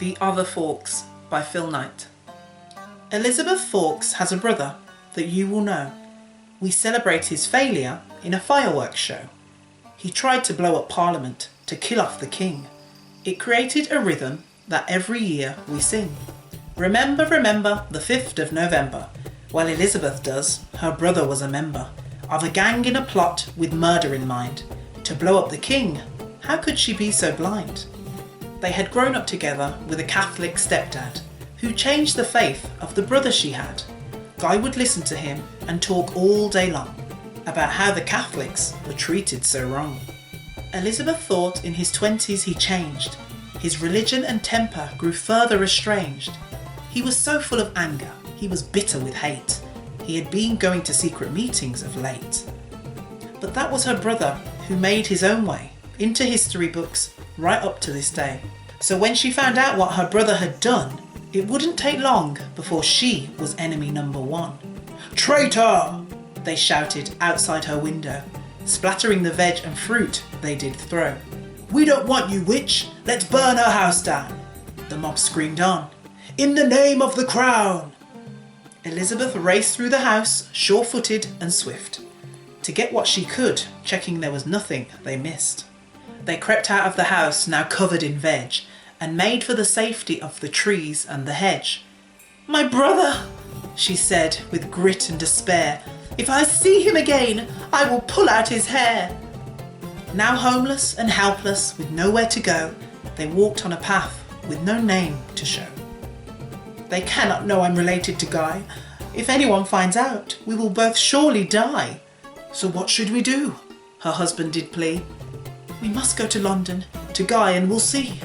The Other Fawkes by Phil Knight. Elizabeth Fawkes has a brother that you will know. We celebrate his failure in a fireworks show. He tried to blow up Parliament to kill off the king. It created a rhythm that every year we sing. Remember, remember the 5th of November. Well, Elizabeth does. Her brother was a member of a gang in a plot with murder in mind. To blow up the king, how could she be so blind? They had grown up together with a Catholic stepdad who changed the faith of the brother she had. Guy would listen to him and talk all day long about how the Catholics were treated so wrong. Elizabeth thought in his 20s he changed. His religion and temper grew further estranged. He was so full of anger, he was bitter with hate. He had been going to secret meetings of late. But that was her brother who made his own way into history books right up to this day. So when she found out what her brother had done, it wouldn't take long before she was enemy number one. "Traitor!" they shouted outside her window, splattering the veg and fruit they did throw. "We don't want you, witch! Let's burn her house down!" The mob screamed on, "In the name of the crown!" Elizabeth raced through the house, sure-footed and swift, to get what she could, checking there was nothing they missed. They crept out of the house, now covered in veg, and made for the safety of the trees and the hedge. "My brother," she said with grit and despair, "if I see him again, I will pull out his hair." Now homeless and helpless, with nowhere to go, they walked on a path with no name to show. "They cannot know I'm related to Guy. If anyone finds out, we will both surely die. So what should we do?" her husband did plea. "We must go to London, to Guy, and we'll see."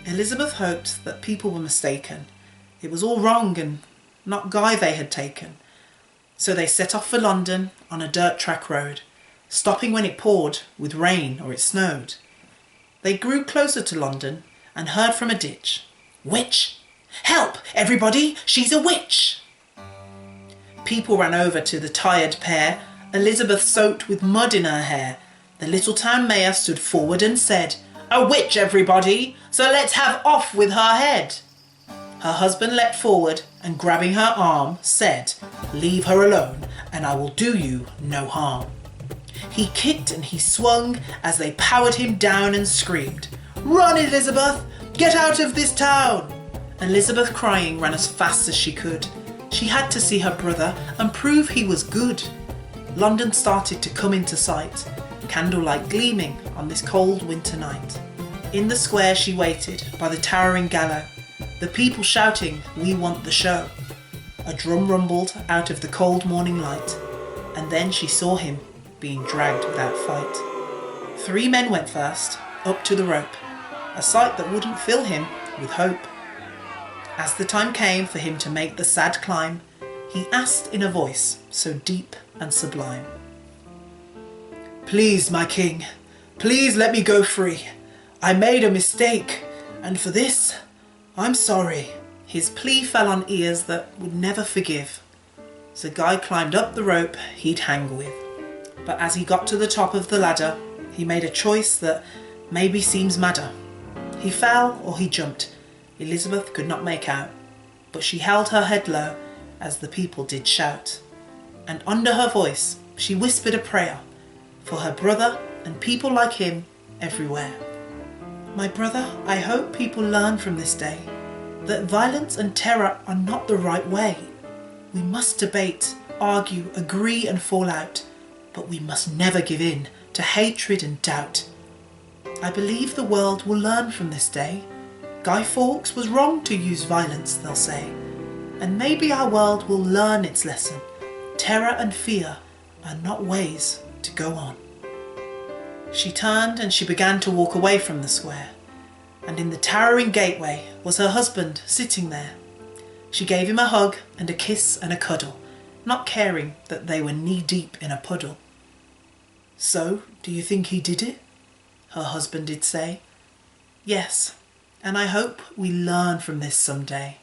Elizabeth hoped that people were mistaken. It was all wrong and not Guy they had taken. So they set off for London on a dirt track road, stopping when it poured with rain or it snowed. They grew closer to London and heard from a ditch, "Witch! Help, everybody! She's a witch!" People ran over to the tired pair, Elizabeth soaked with mud in her hair. The little town mayor stood forward and said, "A witch, everybody, so let's have off with her head." Her husband leapt forward and grabbing her arm said, "Leave her alone and I will do you no harm." He kicked and he swung as they powered him down and screamed, "Run, Elizabeth! Get out of this town!" Elizabeth, crying, ran as fast as she could. She had to see her brother and prove he was good. London started to come into sight, candlelight gleaming on this cold winter night. In the square she waited by the towering gallows, the people shouting, "We want the show." A drum rumbled out of the cold morning light, and then she saw him being dragged without fight. 3 men went first, up to the rope, a sight that wouldn't fill him with hope. As the time came for him to make the sad climb, he asked in a voice so deep and sublime, "Please, my king, please let me go free. I made a mistake, and for this, I'm sorry." His plea fell on ears that would never forgive. So Guy climbed up the rope he'd hang with. But as he got to the top of the ladder, he made a choice that maybe seems madder. He fell or he jumped. Elizabeth could not make out, but she held her head low as the people did shout. And under her voice, she whispered a prayer for her brother and people like him everywhere. "My brother, I hope people learn from this day that violence and terror are not the right way. We must debate, argue, agree and fall out, but we must never give in to hatred and doubt. I believe the world will learn from this day. Guy Fawkes was wrong to use violence, they'll say. And maybe our world will learn its lesson. Terror and fear are not ways to go on." She turned and she began to walk away from the square. And in the towering gateway was her husband sitting there. She gave him a hug and a kiss and a cuddle, not caring that they were knee-deep in a puddle. "So, do you think he did it?" her husband did say. "Yes, and I hope we learn from this someday."